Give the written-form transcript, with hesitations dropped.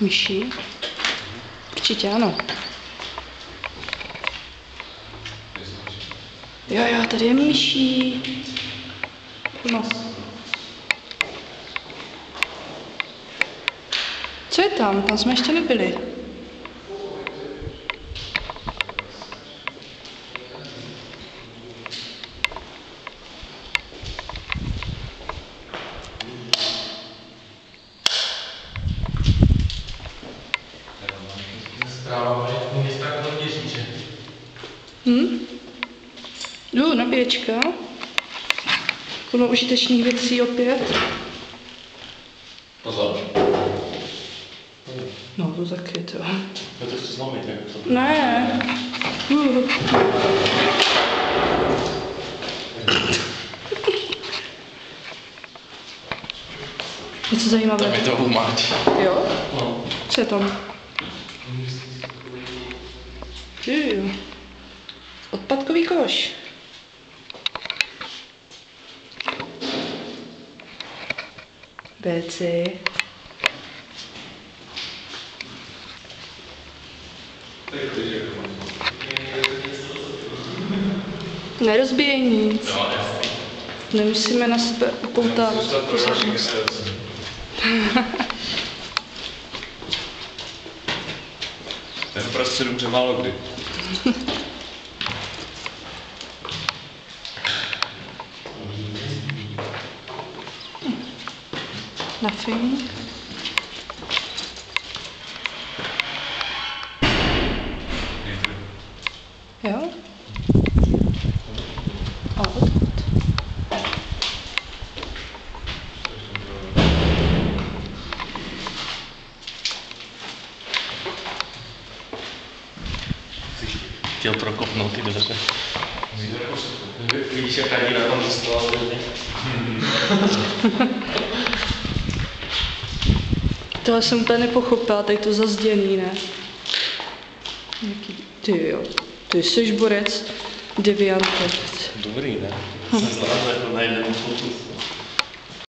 myší? Určitě ano. Jo, tady je myší. No. Co je tam? Tam jsme ještě nebyli. Nabíječka. Plno užitečných věcí opět. Pozor. No, to taky to. To chci zlomit, jak to? Ne. Něco zajímavé. Tam je to umáč. Jo? No. Co je tam? Jo. Odpadkový koš. BC. Nerozbíjej nic. Nemusíme na sebe upoutávat pozornost. Ten prostě dobře málo kdy. Nothing. Jo? A odkud? Jsi chtěl prokopnout ty dveře. Víš, jak radí na tom zůstala. Tohle jsem úplně nepochopila, tady to zazděný, ne? Ty jo, ty jsi borec deviant. Dobrý, ne? Jsem zvládl jako na jednom fotu.